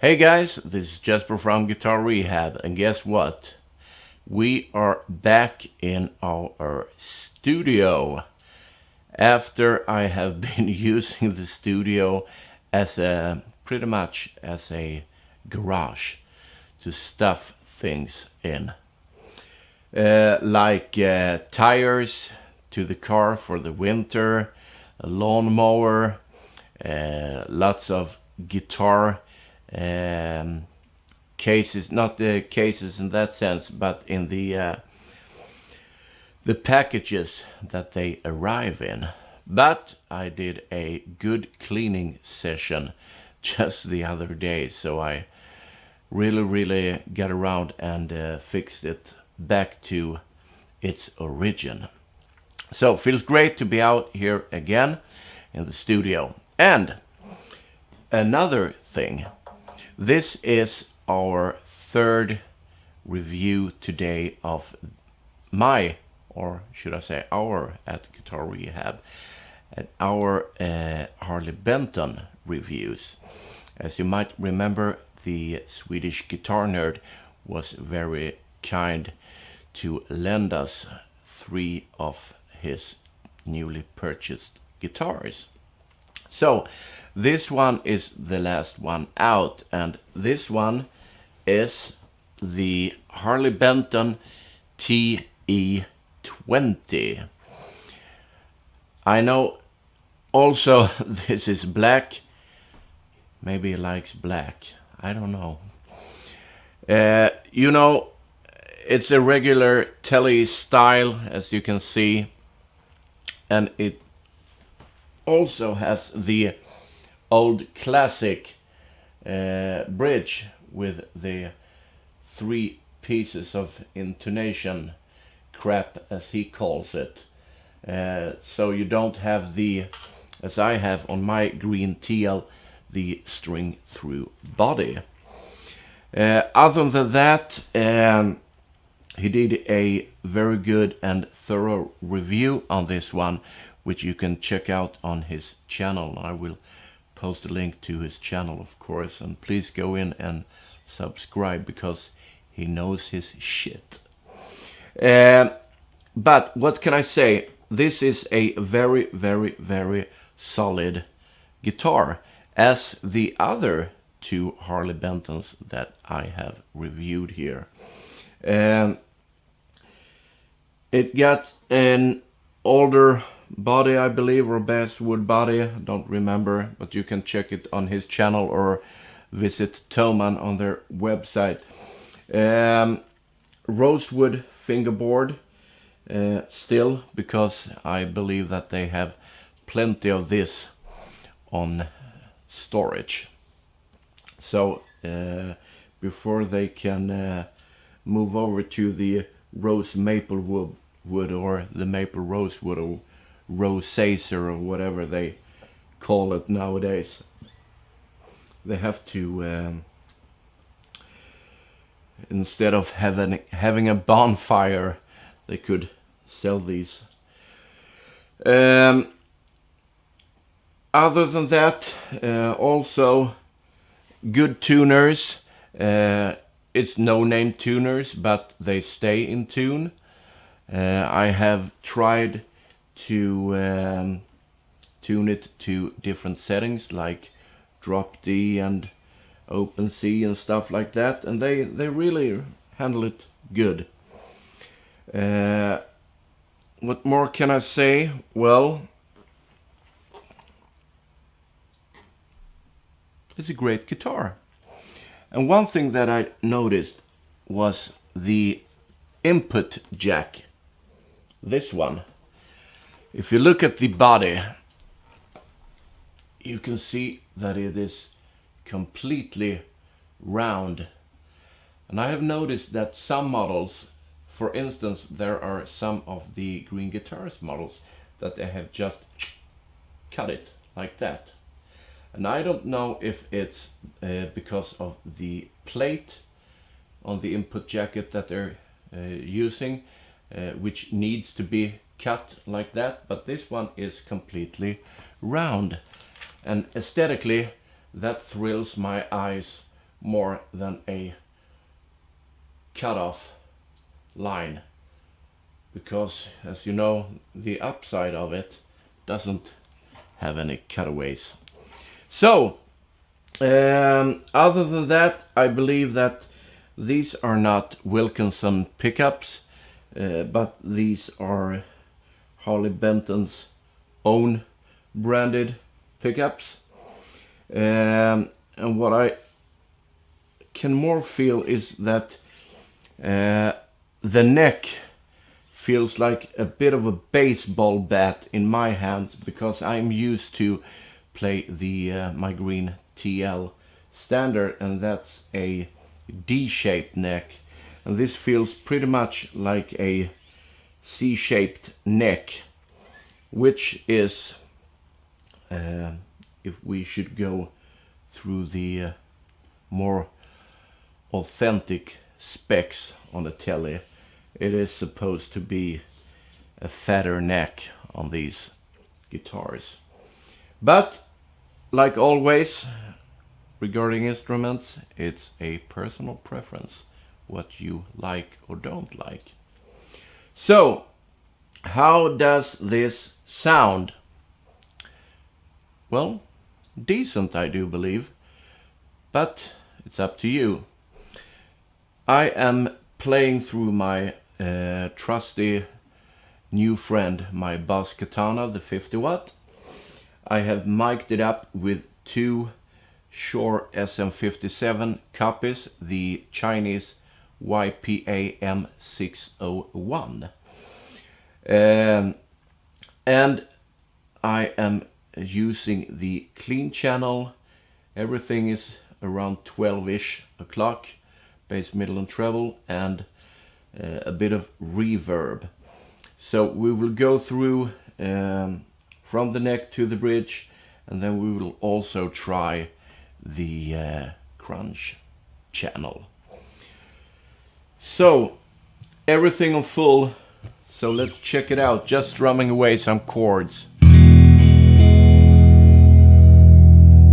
Hey guys, this is Jesper from Guitar Rehab, and guess what? We are back in our studio after I have been using the studio as pretty much as a garage to stuff things in. Like tires to the car for the winter, a lawnmower, lots of guitar cases, not the cases in that sense, but in the packages that they arrive in. But I did a good cleaning session just the other day, so I really got around and fixed it back to its origin. So feels great to be out here again in the studio. And another thing, this is our third review today of my, or should I say our, at Guitar Rehab, at our Harley Benton reviews. As you might remember, the Swedish guitar nerd was very kind to lend us 3 of his newly purchased guitars. So this one is the last one out, and this one is the Harley Benton TE 20. I know also this is black. Maybe he likes black. I don't know. It's a regular telly style, as you can see, and it also has the old classic bridge with the 3 pieces of intonation crap, as he calls it. So you don't have the, as I have on my green TL, the string through body. Other than that, he did a very good and thorough review on this one, which you can check out on his channel. I will post a link to his channel, of course, and please go in and subscribe because he knows his shit. But what can I say? This is a very solid guitar, as the other 2 Harley Bentons that I have reviewed here. It got an older body, I believe, or basswood body, I don't remember, but you can check it on his channel or visit Thomann on their website. Rosewood Fingerboard, still, because I believe that they have plenty of this on storage. So before they can move over to the rose maple wood or the maple rosewood or rosacer or whatever they call it nowadays, they have to instead of having a bonfire, they could sell these. Other than that, also good tuners. It's no-name tuners, but they stay in tune. I have tried to tune it to different settings, like drop D and open C and stuff like that, and they really handle it good. What more can I say? Well, it's a great guitar. And one thing that I noticed was the input jack. This one. If you look at the body, you can see that it is completely round. And I have noticed that some models, for instance, there are some of the Green Guitars models that they have just cut it like that. And I don't know if it's because of the plate on the input jacket that they're using, which needs to be cut like that, but this one is completely round. And aesthetically, that thrills my eyes more than a cutoff line, because as you know, the upside of it doesn't have any cutaways. So other than that, I believe that these are not Wilkinson pickups, but these are Harley Benton's own branded pickups. And what I can more feel is that the neck feels like a bit of a baseball bat in my hands, because I'm used to play the my green TL standard, and that's a D-shaped neck, and this feels pretty much like a C-shaped neck, which is if we should go through the more authentic specs on the telly, it is supposed to be a fatter neck on these guitars. But like always regarding instruments, it's a personal preference what you like or don't like. So how does this sound? Well, decent, I do believe, but it's up to you. I am playing through my trusty new friend, my Bass Katana, the 50 watt. I have mic'd it up with two Shure SM57 copies, the Chinese YPA M601. And I am using the clean channel. Everything is around 12-ish o'clock, bass, middle and treble, and a bit of reverb. So we will go through from the neck to the bridge, and then we will also try the crunch channel. So everything on full, so let's check it out, just strumming away some chords.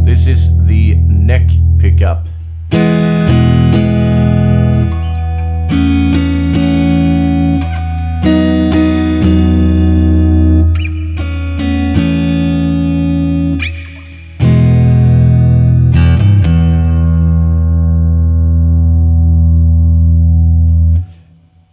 This is the neck pickup.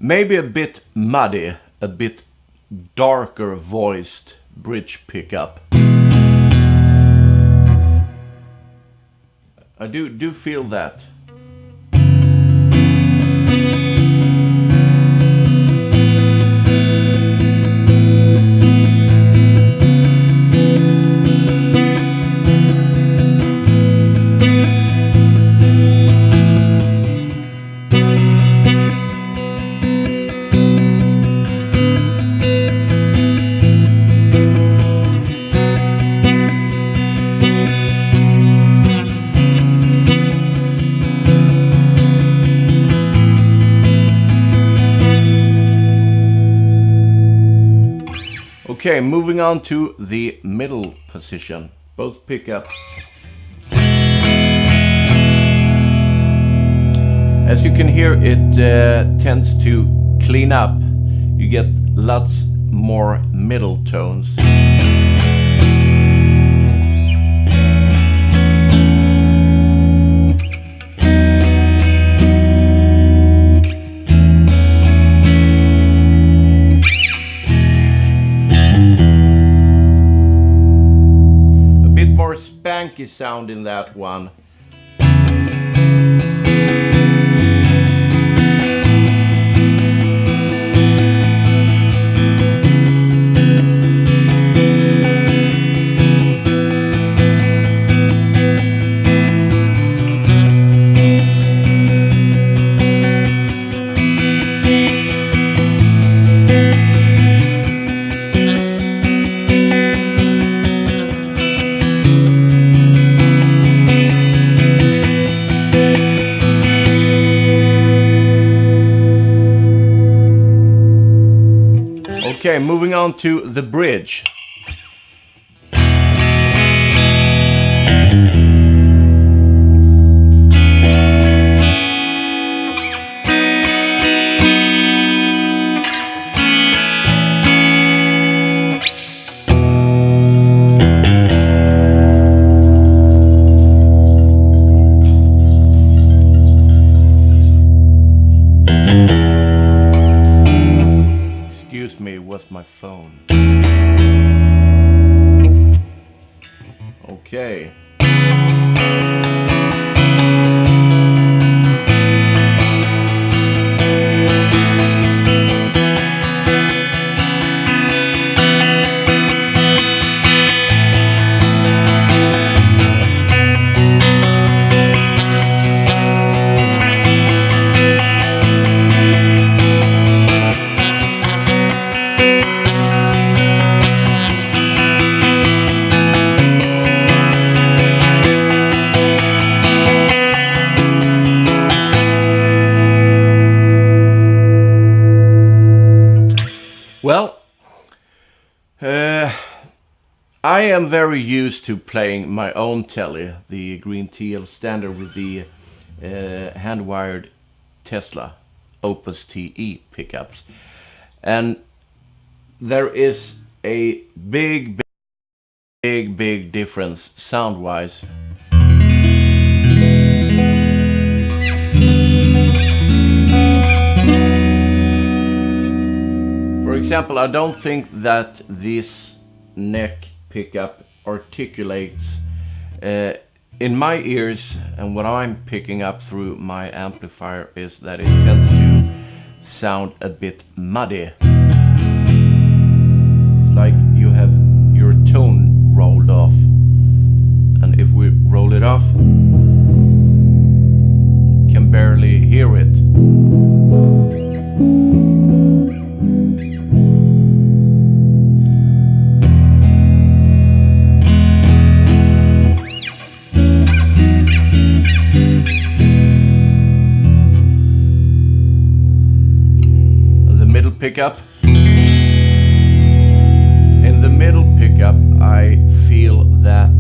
Maybe a bit muddy, a bit darker voiced bridge pickup. I do feel that. Okay, moving on to the middle position, both pickups. As you can hear, it tends to clean up. You get lots more middle tones. Spanky sound in that one. Okay, moving on to the bridge. my phone. Okay. Well, I am very used to playing my own telly, the green TL standard with the hand-wired Tesla Opus TE pickups. And there is a big difference sound-wise. For example, I don't think that this neck pickup articulates in my ears, and what I'm picking up through my amplifier is that it tends to sound a bit muddy. It's like you have your tone rolled off, and if we roll it off, can barely hear it. Pickup. In the middle pickup, I feel that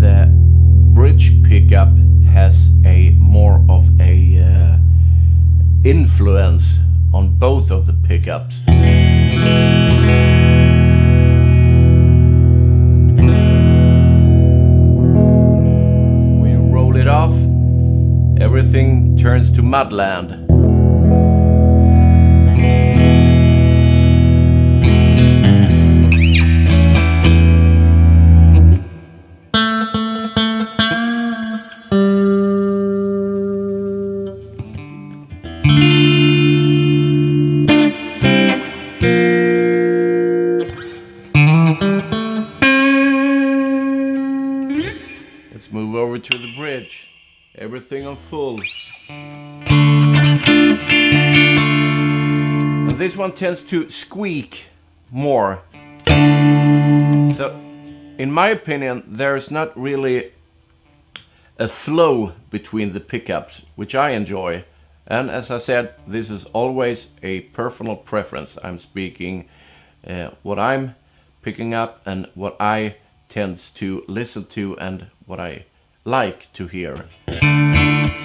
the bridge pickup has a more of a influence on both of the pickups. When you roll it off, everything turns to mudland. Let's move over to the bridge. Everything on full. And this one tends to squeak more. So, in my opinion, there's not really a flow between the pickups, which I enjoy. And as I said, this is always a personal preference. I'm speaking what I'm picking up and what I tend to listen to and what I like to hear.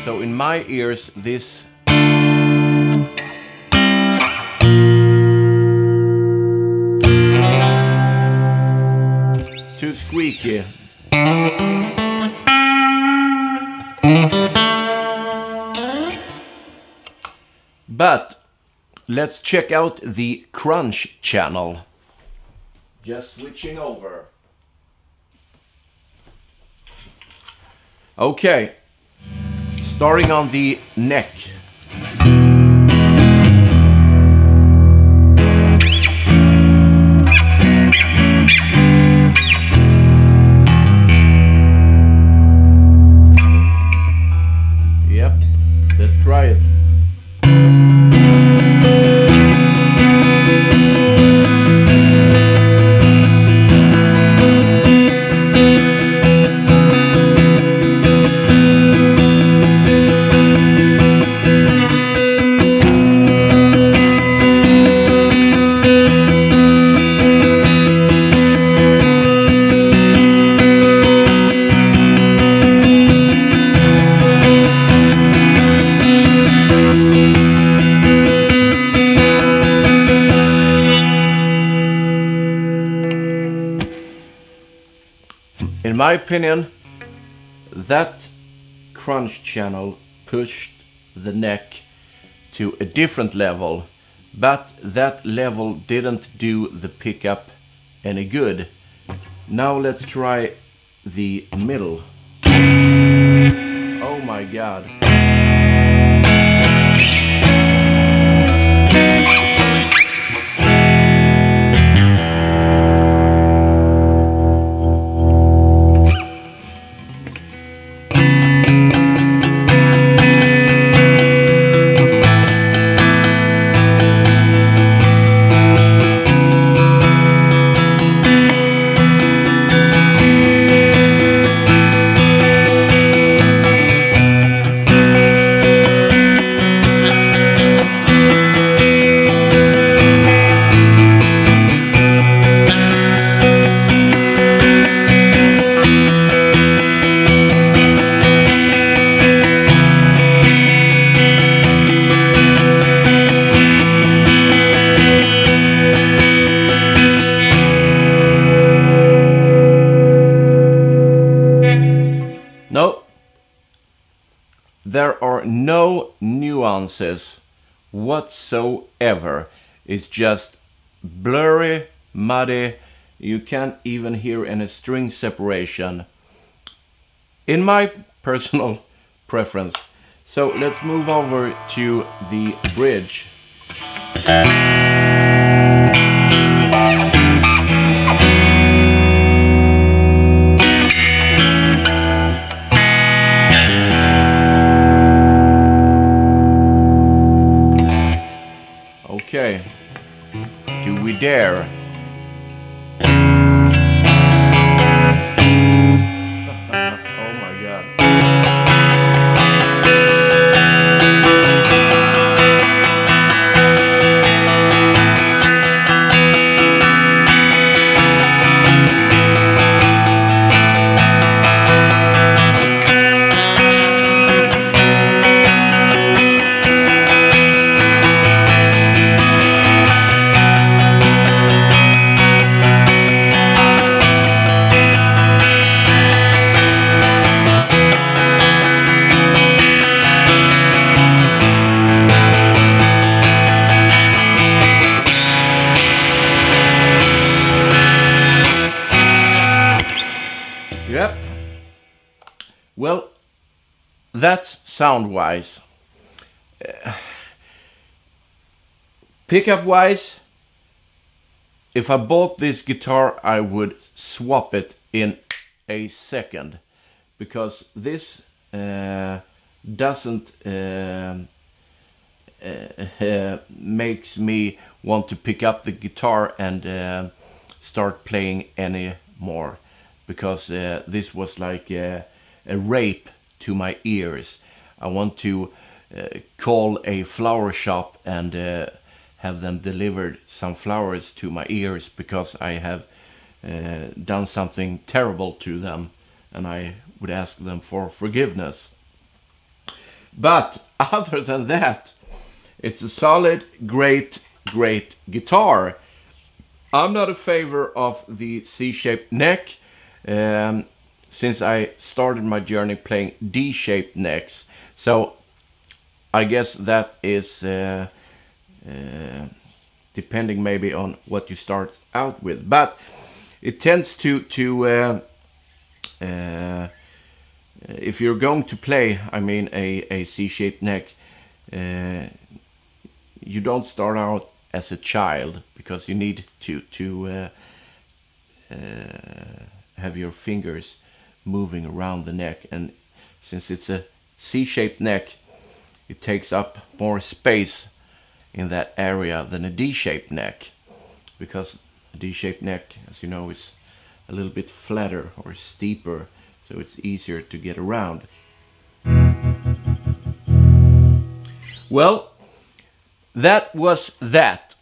So in my ears, this too squeaky. But let's check out the crunch channel. Just switching over. Okay, starting on the neck. Yep, let's try it. In my opinion, that crunch channel pushed the neck to a different level but that level didn't do the pickup any good. Now let's try the middle. Oh my god. No, there are no nuances whatsoever. It's just blurry, muddy. You can't even hear any string separation, in my personal preference. So let's move over to the bridge. Okay, do we dare? Oh my god. Yep. Well, that's sound-wise. Pickup-wise, if I bought this guitar, I would swap it in a second, because this doesn't makes me want to pick up the guitar and start playing any more, because this was like a rape to my ears. I want to call a flower shop and have them delivered some flowers to my ears, because I have done something terrible to them, and I would ask them for forgiveness. But other than that, it's a solid, great guitar. I'm not a favor of the C-shaped neck, since I started my journey playing D-shaped necks. So I guess that is depending maybe on what you start out with. But it tends to if you're going to play, I mean, a C-shaped neck, you don't start out as a child, because you need to have your fingers moving around the neck, and since it's a C-shaped neck, it takes up more space in that area than a D-shaped neck, because a D-shaped neck, as you know, is a little bit flatter or steeper, so it's easier to get around. Well, that was that.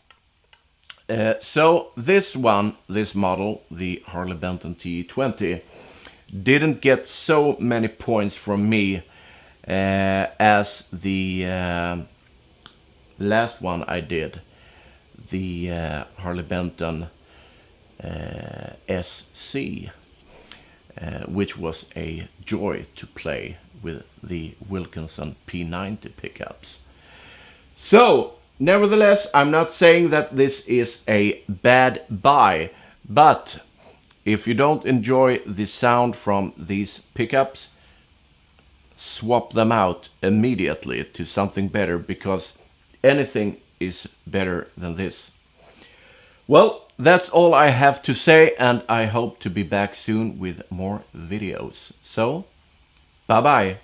So this model, the Harley Benton TE, didn't get so many points from me as the last one I did, the Harley Benton SC, which was a joy to play with the Wilkinson P90 pickups. So Nevertheless, I'm not saying that this is a bad buy, but if you don't enjoy the sound from these pickups, swap them out immediately to something better, because anything is better than this. Well, that's all I have to say, and I hope to be back soon with more videos. So, bye bye.